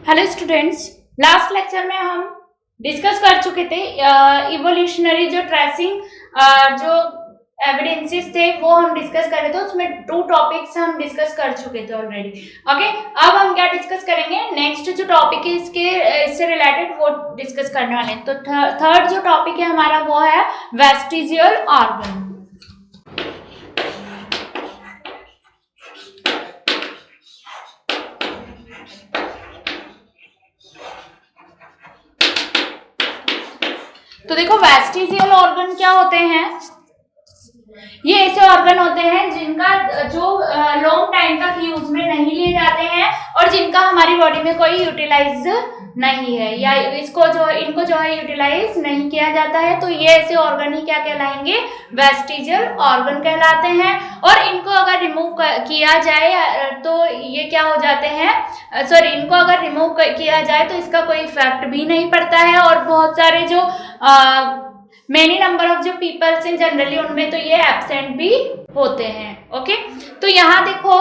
Hello students, last lecture में हम discuss कर चुके थे इवोल्यूशनरी जो ट्रेसिंग जो एविडेंसेस थे वो हम डिस्कस कर रहे थे। उसमें 2 टॉपिक्स हम डिस्कस कर चुके थे ऑलरेडी। ओके, अब हम क्या डिस्कस करेंगे, नेक्स्ट जो टॉपिक है इससे रिलेटेड वो डिस्कस करने वाले हैं। तो थर्ड जो टॉपिक है हमारा वो है वेस्टिजियल ऑर्गन। तो देखो वेस्टिजियल ऑर्गन क्या होते हैं, ये ऐसे ऑर्गन होते हैं जिनका जो लॉन्ग टाइम तक यूज में नहीं लिए जाते हैं और जिनका हमारी बॉडी में कोई यूटिलाइज नहीं है या इनको जो है यूटिलाइज नहीं किया जाता है। तो ये ऐसे ऑर्गन ही क्या कहलाएंगे, वेस्टिजियल ऑर्गन कहलाते हैं। और इनको अगर रिमूव किया जाए तो ये क्या हो जाते हैं, इनको अगर रिमूव किया जाए तो इसका कोई इफेक्ट भी नहीं पड़ता है। और बहुत सारे जो मेनी नंबर ऑफ जो पीपल्स हैं जनरली उनमें तो ये एब्सेंट भी होते हैं। ओके, तो यहाँ देखो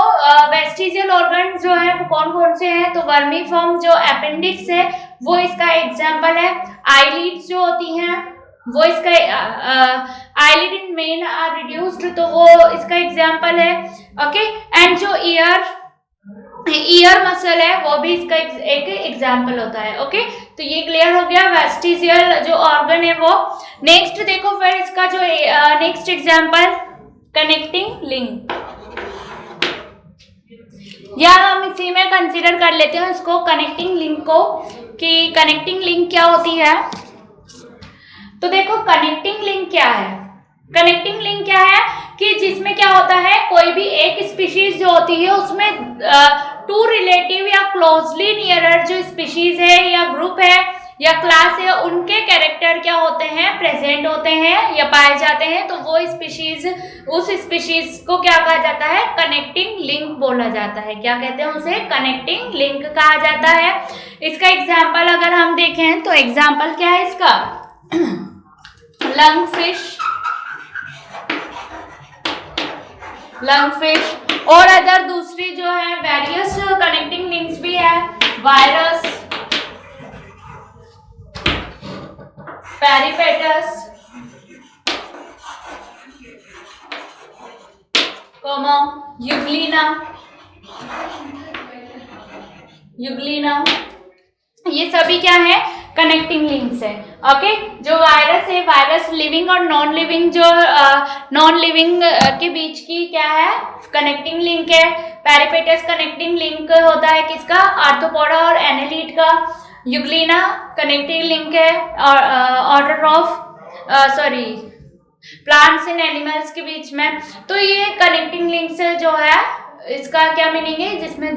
वेस्टिजियल ऑर्गन जो है वो कौन कौन से हैं। तो वर्मीफॉर्म जो अपेंडिक्स है वो इसका एग्जाम्पल है। आईलिड्स जो होती हैं वो इसका eyelid in men are reduced, तो वो इसका एग्जाम्पल है। ओके, एंड जो ईयर मसल है वो भी इसका एक एग्जाम्पल होता है। ओके, तो ये क्लियर हो गया वेस्टिजियल जो ऑर्गन है वो। नेक्स्ट देखो फिर इसका जो नेक्स्ट एग्जाम्पल कनेक्टिंग लिंक, या हम इसी में कंसीडर कर लेते हैं इसको कनेक्टिंग लिंक को, कि कनेक्टिंग लिंक क्या होती है। तो देखो कनेक्टिंग लिंक क्या है, कनेक्टिंग लिंक क्या है कि जिसमें क्या होता है, कोई भी एक स्पीशीज जो होती है उसमें 2 रिलेटिव या क्लोजली नियरर जो स्पीशीज है या ग्रुप है या क्लास है उनके कैरेक्टर क्या होते हैं, प्रेजेंट होते हैं या पाए जाते हैं। तो वो स्पीशीज, उस स्पीशीज को क्या कहा जाता है, कनेक्टिंग लिंक बोला जाता है। क्या कहते हैं उसे, कनेक्टिंग लिंक कहा जाता है। इसका एग्जाम्पल अगर हम देखें तो एग्जाम्पल क्या है इसका, लंगफिश और अदर दूसरी जो है वेरियस कनेक्टिंग लिंक्स भी है, वायरस, पेरिपेटस, यूग्लिना, ये सभी क्या है, कनेक्टिंग लिंक्स है। ओके, जो वायरस है, वायरस लिविंग और नॉन लिविंग, जो नॉन लिविंग के बीच की क्या है, कनेक्टिंग लिंक है। पेरिपेटस कनेक्टिंग लिंक होता है किसका, आर्थ्रोपोडा और एनालिड का। यूग्लिना कनेक्टिंग लिंक है और order of plants and animals के बीच में। तो ये कनेक्टिंग लिंक्स जो है इसका क्या मीनिंग है, जिसमें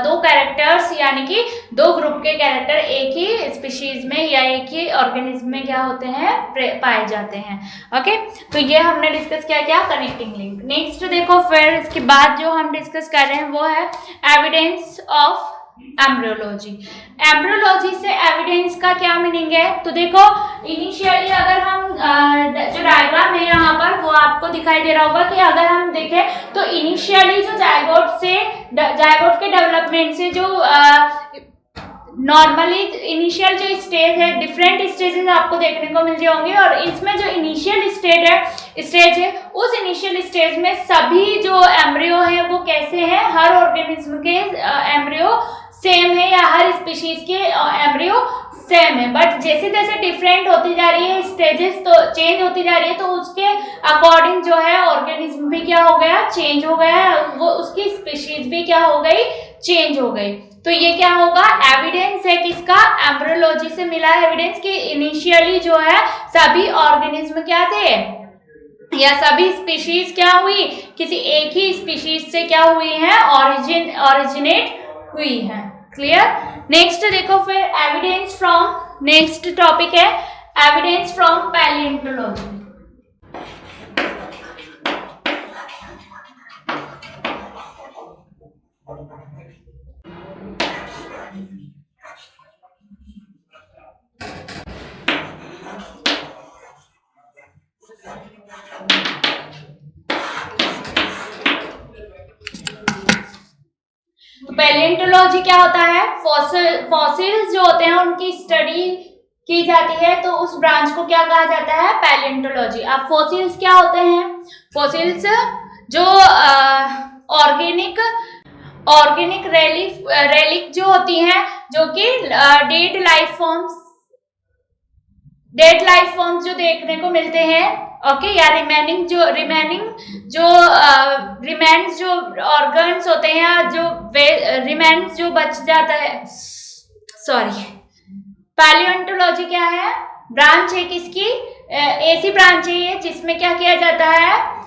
2 कैरेक्टर्स यानी कि 2 ग्रुप के कैरेक्टर एक ही स्पीशीज में या एक ही ऑर्गेनिज्म में क्या होते हैं, पाए जाते हैं। ओके, तो ये हमने डिस्कस क्या कनेक्टिंग लिंक। नेक्स्ट देखो फिर इसके बाद जो हम डिस्कस कर रहे हैं वो है एविडेंस ऑफ एम्ब्रियोलॉजी। एम्ब्रियोलॉजी से एविडेंस का क्या मीनिंग है। तो देखो इनिशियली अगर हम जो डायग्राम है यहाँ पर वो आपको दिखाई दे रहा होगा कि अगर हम देखें तो इनिशियली जो जायगोट के डेवलपमेंट से जो नॉर्मली इनिशियल जो स्टेज है, डिफरेंट स्टेजेस आपको देखने को मिल जाएंगे। और इसमें जो इनिशियल स्टेज है उस इनिशियल स्टेज में सभी जो एम्ब्रियो है वो कैसे हैं, हर ऑर्गेनिज्म के एम्ब्रियो सेम है या हर स्पीशीज के एम्ब्रियो सेम है। बट जैसे जैसे डिफरेंट होती जा रही है, स्टेजेस तो चेंज होती जा रही है, तो उसके अकॉर्डिंग जो है ऑर्गेनिज्म भी क्या हो गया, चेंज हो गया, वो उसकी स्पीशीज भी क्या हो गई, चेंज हो गई। तो ये क्या होगा, एविडेंस है किसका, एम्ब्रियोलॉजी से मिला एविडेंस कि इनिशियली जो है सभी ऑर्गेनिज्म क्या थे या सभी स्पीशीज क्या हुई, किसी एक ही स्पीशीज से क्या हुई है, ओरिजिनेट हुई है। क्लियर। नेक्स्ट देखो फिर एविडेंस फ्रॉम, नेक्स्ट टॉपिक है एविडेंस फ्रॉम पैलियोंटोलॉजी। तो पैलियोंटोलॉजी क्या होता है? फॉसिल्स जो होते हैं उनकी स्टडी की जाती है, तो उस ब्रांच को क्या कहा जाता है? पैलियोंटोलॉजी। अब फॉसिल्स क्या होते हैं? फॉसिल्स जो ऑर्गेनिक रेलिक जो होती हैं, जो कि डेड लाइफ फॉर्म्स जो देखने को मिलते हैं, ओके, या रिमेन्स जो ऑर्गन्स होते हैं, या जो रिमेन्स जो बच जाता है, सॉरी, पैलियोंटोलॉजी क्या है? ब्रांच है किसकी? ऐसी ब्रांच है ये जिसमें क्या किया जाता है?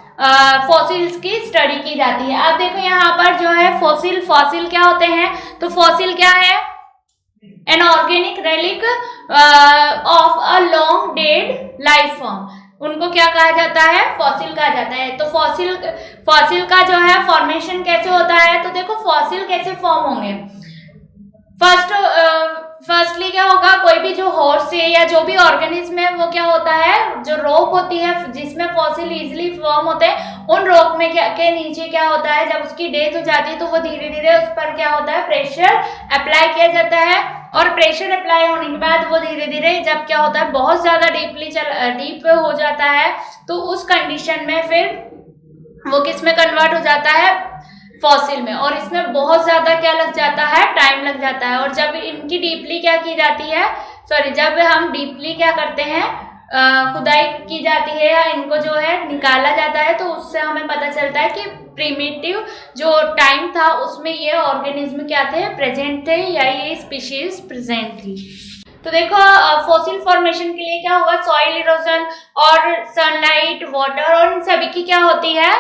फॉसिल्स की स्टडी की जाती है। अब देखो यहाँ पर जो है फॉसिल क्या होते हैं? तो फॉसिल क्या है? An organic relic of a long dead life form. उनको क्या कहा जाता है? फॉसिल कहा जाता है। तो फॉसिल का जो है फॉर्मेशन कैसे होता है? तो देखो फॉसिल कैसे फॉर्म होंगे। फर्स्टली क्या होगा? कोई भी जो हॉर्स है या जो भी ऑर्गेनिज्म है, वो क्या होता है? जो रोक होती है जिसमें फॉसिल इजीली फॉर्म होते हैं, उन रोक में के नीचे क्या होता है? जब उसकी डेथ हो जाती है तो वो धीरे धीरे उस पर क्या होता है? प्रेशर अप्लाई किया जाता है, और प्रेशर अप्लाई होने के बाद वो धीरे धीरे जब क्या होता है? बहुत ज्यादा डीप हो जाता है, तो उस कंडीशन में फिर वो किस में कन्वर्ट हो जाता है? फॉसिल में। और इसमें बहुत ज्यादा क्या लग जाता है? टाइम लग जाता है। और जब इनकी डीपली क्या की जाती है, जब हम डीपली क्या करते हैं, खुदाई की जाती है या इनको जो है निकाला जाता है, तो उससे हमें पता चलता है कि प्रीमिटिव जो टाइम था उसमें ये ऑर्गेनिज्म क्या थे? प्रेजेंट थे, या ये स्पीशीज प्रेजेंट थी। तो देखो फॉसिल फॉर्मेशन के लिए क्या होगा? सॉइल इरोजन और सनलाइट, वाटर, और इन सभी की क्या होती है?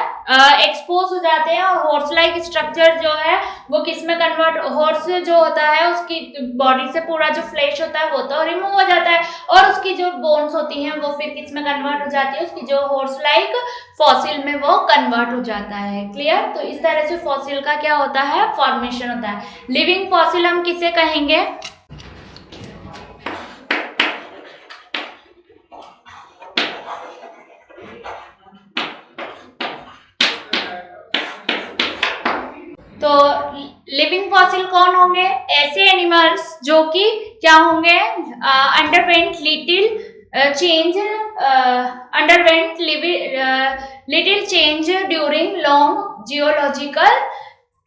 एक्सपोज हो जाते हैं। और हॉर्स लाइक स्ट्रक्चर जो है वो किस में कन्वर्ट? हॉर्स जो होता है उसकी बॉडी से पूरा जो फ्लैश होता है वो तो रिमूव हो जाता है, और उसकी जो बोन्स होती हैं वो फिर किस में कन्वर्ट हो जाती है? उसकी जो हॉर्स लाइक फॉसिल में वो कन्वर्ट हो जाता है। क्लियर? तो इस तरह से फॉसिल का क्या होता है? फॉर्मेशन होता है। लिविंग फॉसिल हम किसे कहेंगे? तो लिविंग फॉसिल कौन होंगे? ऐसे एनिमल्स जो कि क्या होंगे? Underwent little change during long geological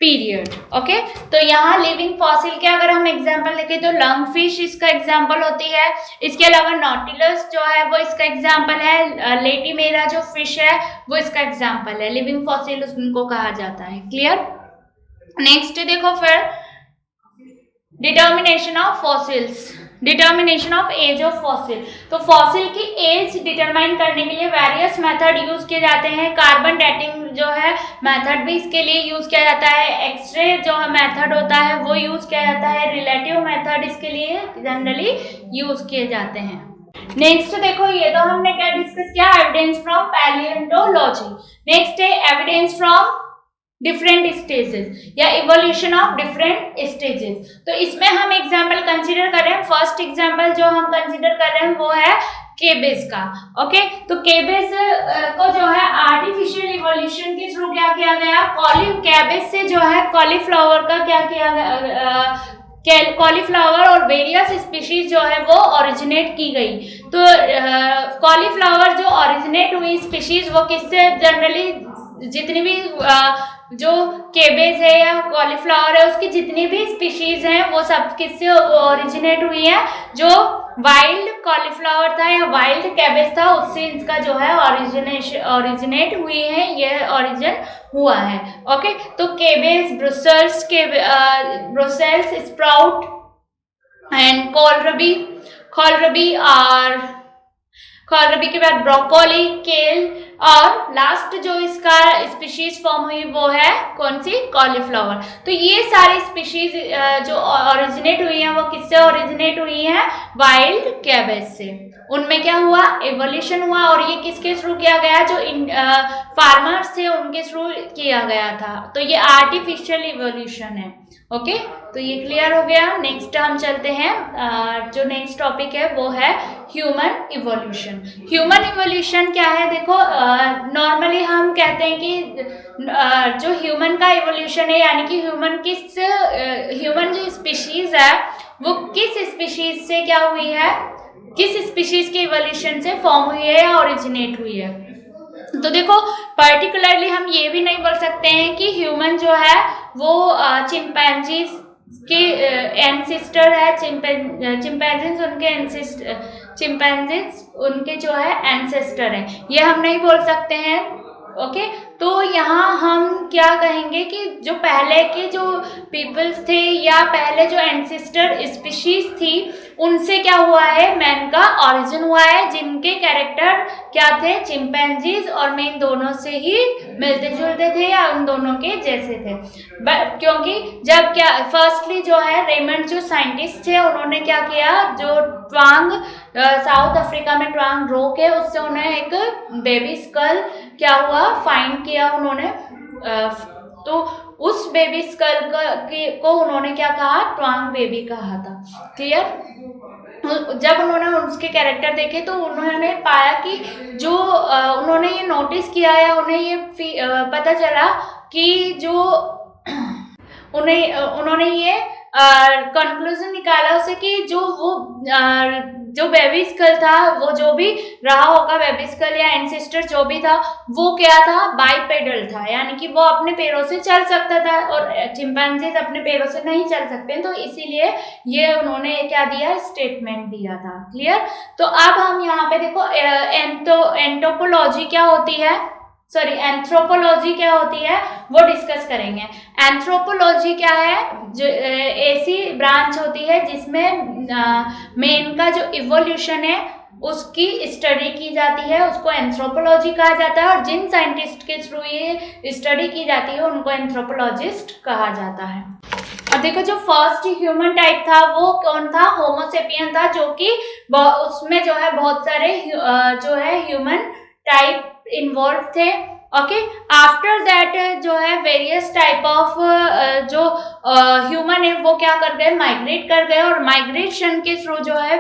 period. Okay, तो यहाँ लिविंग फॉसिल के अगर हम एग्जांपल देखें तो लंग फिश इसका एग्जांपल होती है। इसके अलावा नॉटिलस जो है वो इसका एग्जांपल है। लेटीमेरा जो फिश है वो इसका एग्जांपल है। लिविंग फॉसिल उनको कहा जाता है। क्लियर? नेक्स्ट देखो फिर determination of fossils, determination of age of fossil. तो फॉसिल की एज डिटरमाइन करने के लिए वेरियस मेथड यूज किए जाते हैं। कार्बन डेटिंग जो है मेथड भी इसके लिए यूज किया जाता है। एक्सरे जो मेथड होता है वो यूज किया जाता है। रिलेटिव मेथड इसके लिए जनरली यूज किए जाते हैं। नेक्स्ट देखो, ये तो हमने क्या डिस्कस किया? Evidence from palaeontology. नेक्स्ट है एविडेंस फ्रॉम डिफरेंट स्टेजेस या इवोल्यूशन ऑफ डिफरेंट स्टेजेस। तो इसमें हम एग्जाम्पल कंसिडर कर रहे हैं। फर्स्ट एग्जाम्पल जो हम कंसिडर कर रहे हैं वो है केबेज का। ओके, तो केबेज को जो है आर्टिफिशियल इवोल्यूशन के थ्रू क्या किया गया? केबेज से जो है कॉलीफ्लावर का क्या किया गया? कॉलीफ्लावर और वेरियस स्पीशीज जो है वो ओरिजिनेट की गई। तो कॉलीफ्लावर जो ओरिजिनेट हुई स्पीशीज वो किससे? जनरली जितनी भी जो केबेज है या कॉलीफ्लावर है उसकी जितनी भी स्पीशीज हैं वो सब किससे ओरिजिनेट हुई है? जो वाइल्ड कॉलीफ्लावर था या वाइल्ड केबेज था उससे इसका जो है ओरिजिनेट हुई है, ये ओरिजिन हुआ है। ओके, तो cabbage, Brussels sprout and kohlrabi के बाद ब्रोकोली, केल, और लास्ट जो इसका स्पीशीज फॉर्म हुई वो है कौन सी? कॉलीफ्लावर। तो ये सारी स्पीशीज जो ओरिजिनेट हुई हैं वो किससे ओरिजिनेट हुई हैं? वाइल्ड कैबेज से। उनमें क्या हुआ? एवोल्यूशन हुआ। और ये किसके थ्रू किया गया? जो फार्मर्स थे उनके थ्रू किया गया था। तो ये आर्टिफिशियल इवोल्यूशन है। ओके, तो ये क्लियर हो गया। नेक्स्ट हम चलते हैं, जो नेक्स्ट टॉपिक है वो है ह्यूमन इवोल्यूशन। ह्यूमन इवोल्यूशन क्या है? देखो, नॉर्मली हम कहते हैं कि जो ह्यूमन का इवोल्यूशन है, यानी कि ह्यूमन जो स्पीशीज है वो किस स्पीशीज से क्या हुई है, किस स्पीशीज के इवोल्यूशन से फॉर्म हुई है या ओरिजिनेट हुई है। तो देखो, पर्टिकुलरली हम ये भी नहीं बोल सकते हैं कि ह्यूमन जो है वो चिंपैंजीज के एंसिस्टर है, चिंपैंजीज उनके जो है एंसेस्टर है, ये हम नहीं बोल सकते हैं। ओके, तो यहाँ हम क्या कहेंगे कि जो पहले के जो पीपल्स थे या पहले जो एंसेस्टर स्पीशीज थी उनसे क्या हुआ है, मैन का ओरिजिन हुआ है, जिनके कैरेक्टर क्या थे, चिंपैंजीज और मैन दोनों से ही मिलते जुलते थे या उन दोनों के जैसे थे। क्योंकि जब क्या फर्स्टली जो है रेमंड जो साइंटिस्ट थे उन्होंने क्या किया, जो ट्वांग साउथ अफ्रीका में ट्वांग रोक है उससे उन्हें एक बेबी स्कल क्या हुआ फाइंड किया उन्होंने, तो उस बेबी स्कल को उन्होंने क्या कहा, ट्वांग बेबी कहा था। क्लियर? जब उन्होंने उसके कैरेक्टर देखे तो उन्होंने पाया कि जो उन्होंने ये नोटिस किया है, उन्हें ये पता चला कि जो उन्होंने ये कंक्लूजन निकाला उसे कि जो बेबी स्कल था, वो जो भी रहा होगा बेबी स्कल या एंसेस्टर जो भी था, वो क्या था, बाइपेडल था, यानी कि वो अपने पैरों से चल सकता था और चिंपैंजीज अपने पैरों से नहीं चल सकते, तो इसीलिए ये उन्होंने क्या दिया, स्टेटमेंट दिया था। क्लियर? तो अब हम यहाँ पे देखो एंथ्रोपोलॉजी क्या होती है, सॉरी एंथ्रोपोलॉजी क्या होती है वो डिस्कस करेंगे। एंथ्रोपोलॉजी क्या है, जो ऐसी ब्रांच होती है जिसमें मेन का जो इवोल्यूशन है उसकी स्टडी की जाती है, उसको एंथ्रोपोलॉजी कहा जाता है, और जिन साइंटिस्ट के थ्रू ये स्टडी की जाती है उनको एंथ्रोपोलॉजिस्ट कहा जाता है। और देखो, जो फर्स्ट ह्यूमन टाइप था वो कौन था, होमोसेपियन था, जो कि उसमें जो है बहुत सारे जो है ह्यूमन टाइप इन्वॉल्व थे। ओके, आफ्टर दैट जो है वेरियस टाइप ऑफ जो ह्यूमन है वो क्या कर गए, माइग्रेट कर गए, और माइग्रेशन के थ्रू जो है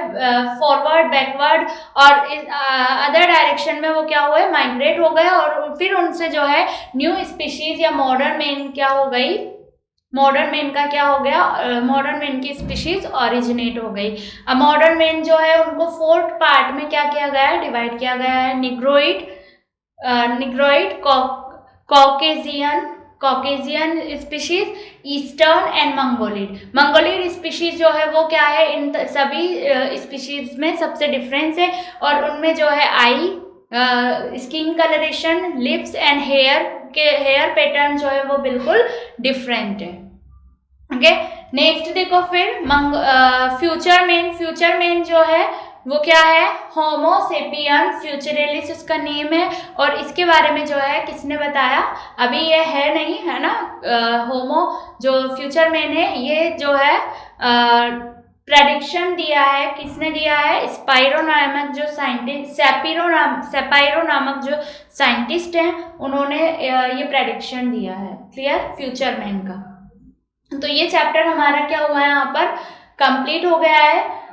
फॉरवर्ड बैकवर्ड और अदर डायरेक्शन में वो क्या हुए, माइग्रेट हो गए, और फिर उनसे जो है न्यू स्पीशीज या मॉडर्न मैन क्या हो गई, मॉडर्न मैन का क्या हो गया, मॉडर्न मैन की स्पीशीज ओरिजिनेट हो गई। अब मॉडर्न मैन जो है उनको 4 पार्ट में क्या किया गया है, डिवाइड किया गया है, Negroid, Caucasian species, eastern and Mongoloid. Mongoloid species जो है वो क्या है, इन सभी स्पीशीज में सबसे डिफरेंस है, और उनमें जो है eye, skin colouration, lips and hair pattern जो है वो बिल्कुल डिफरेंट है। ओके, नेक्स्ट देखो फिर फ्यूचर मैन जो है वो क्या है, होमोसेपियन फ्यूचरेलिस उसका नेम है, और इसके बारे में जो है किसने बताया, अभी ये है नहीं है ना, जो फ्यूचर मैन है ये जो है प्रेडिक्शन दिया है, किसने दिया है, स्पाइरो नामक जो साइंटिस्ट, सेपाइरो नामक जो साइंटिस्ट हैं उन्होंने ये प्रेडिक्शन दिया है। क्लियर? फ्यूचर मैन का। तो ये चैप्टर हमारा क्या हुआ है, यहाँ पर कंप्लीट हो गया है।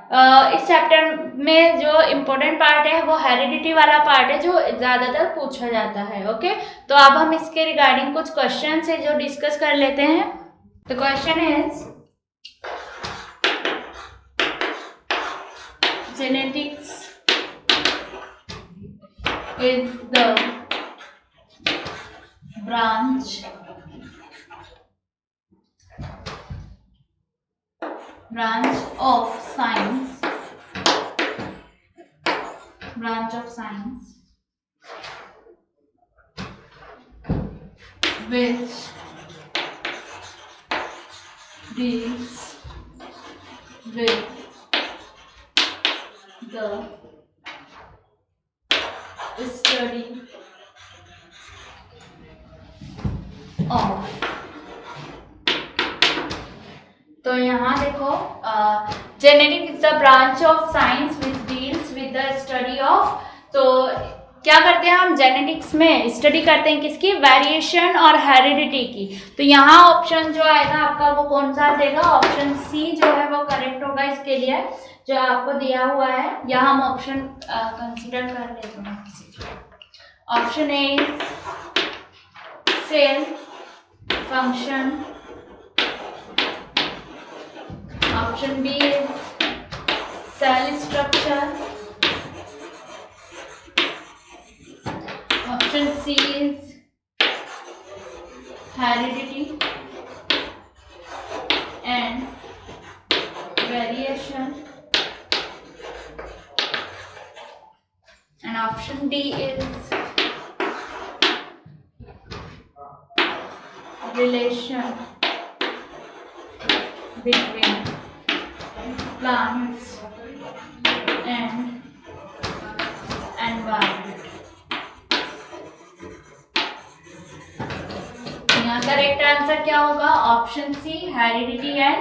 इस चैप्टर में जो इम्पोर्टेंट पार्ट है वो हेरिडिटी वाला पार्ट है, जो ज़्यादातर पूछा जाता है। ओके, तो अब हम इसके रिगार्डिंग कुछ क्वेश्चन है जो डिस्कस कर लेते हैं। The question is, genetics is the branch of science which deals with the study of, तो यहाँ देखो, genetic is the branch of science which deals with the study of, तो क्या करते हैं हम जेनेटिक्स में स्टडी करते हैं किसकी, वेरिएशन और हेरिडिटी की। तो यहाँ ऑप्शन जो आएगा आपका वो कौन सा देगा, ऑप्शन सी जो है वो करेक्ट होगा इसके लिए, जो आपको दिया हुआ है। यहाँ हम ऑप्शन कंसीडर कर लेते हैं। Option A cell function, option B is cell structure, option C is heredity and variation, and option D is relation between plants and environment। यहाँ करेक्ट आंसर क्या होगा, option C heredity and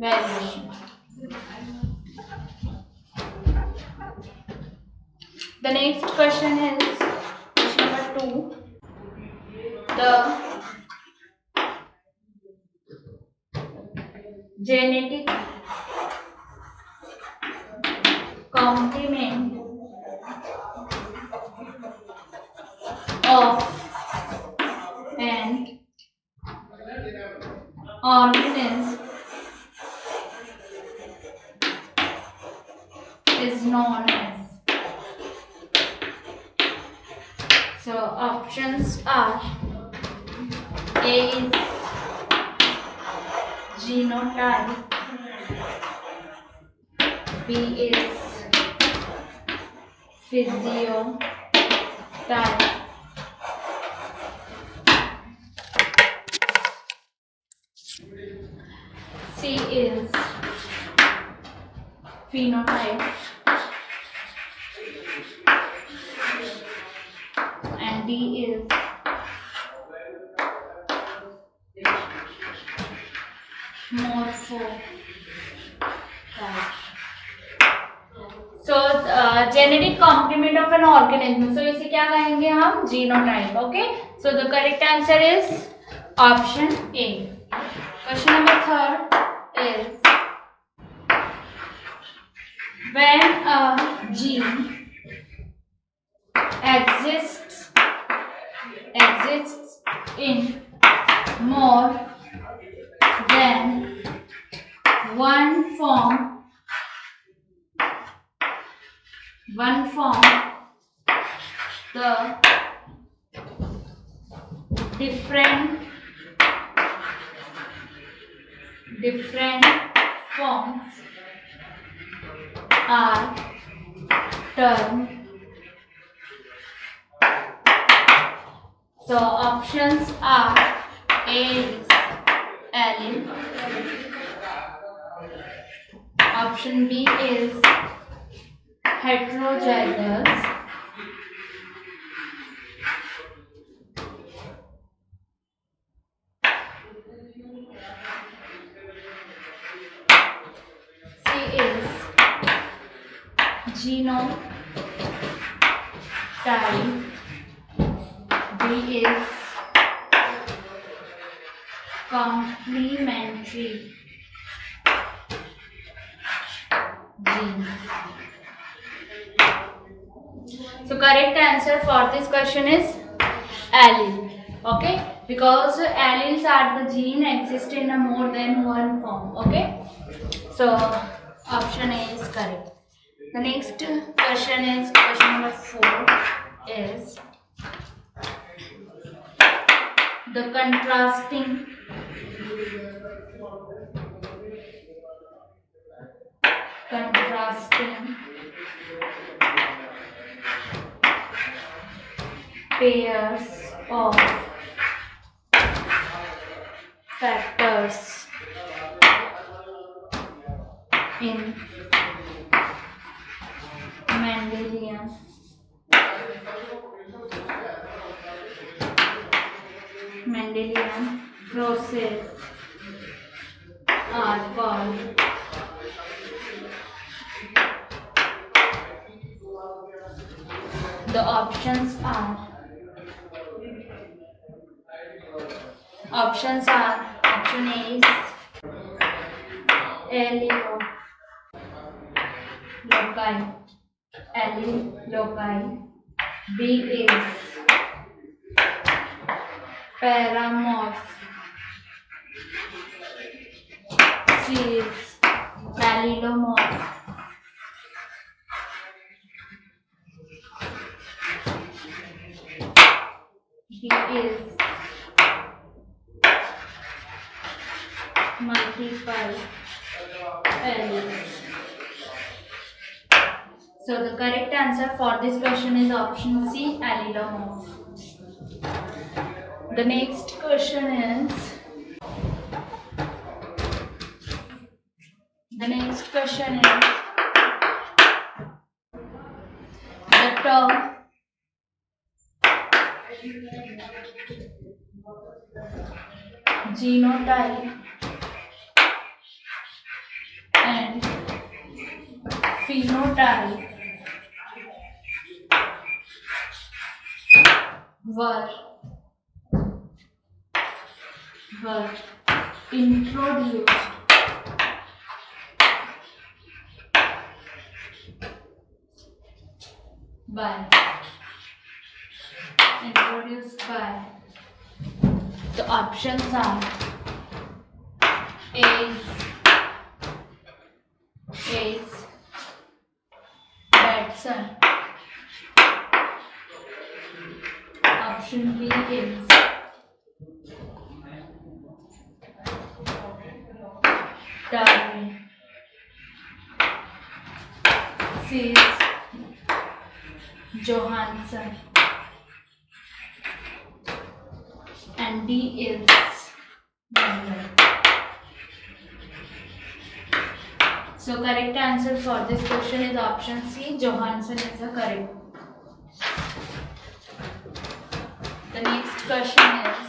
variation. The next question is question number 2। The genetic complement of an organism is known as, so options are A is genotype, B is physiotype, C is phenotype, and D is morphotype। So genetic complement of an organism, so इसे क्या कहेंगे हम, genotype. Okay, so the correct answer is option A। Question number 3 is when a gene exists in more than one form, the different forms are termed, so options are A is allele, option B is heterozygous, C is genotype, D is complementary gene। So correct answer for this question is allele। Okay, because alleles are the gene exist in a more than one form। Okay, so option A is correct। The next question is question number 4 is the contrasting pairs of factors in Mendelian process are called The options are option A is alliloci. B is paramorph. C is allelomorph. D is multiple alleles. So the correct answer for this question is option C, allelomorph. The next question is the term genotype and phenotype were introduced by the options are A is Batson, option B is Darwin, C is Johanson, and D is Mendel. So correct answer for this question is option C, Johanson is the correct. The next question is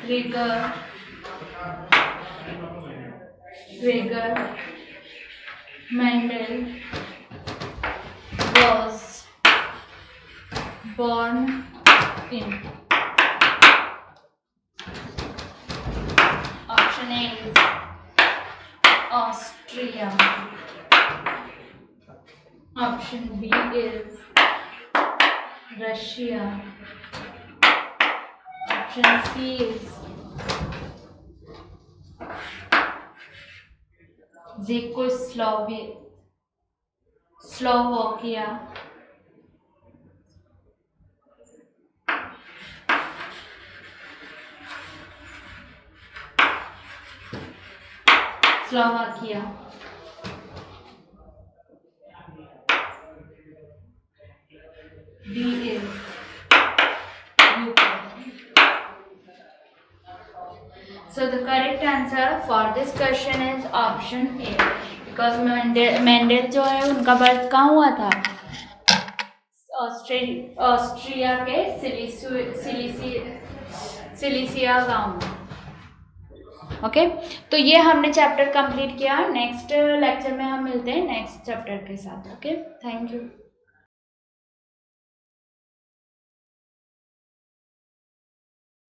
Gregor Mendel was born in option A is Austria, option B is Russia, option C is Slovakia, D is Ukraine. So the correct answer for this question is option A, because Mendel जो है उनका birth कहाँ हुआ था? Austria के Cilicia गांव में. Okay, तो ये हमने चैप्टर कंप्लीट किया. नेक्स्ट लेक्चर में हम मिलते हैं नेक्स्ट चैप्टर के साथ. Okay, thank you.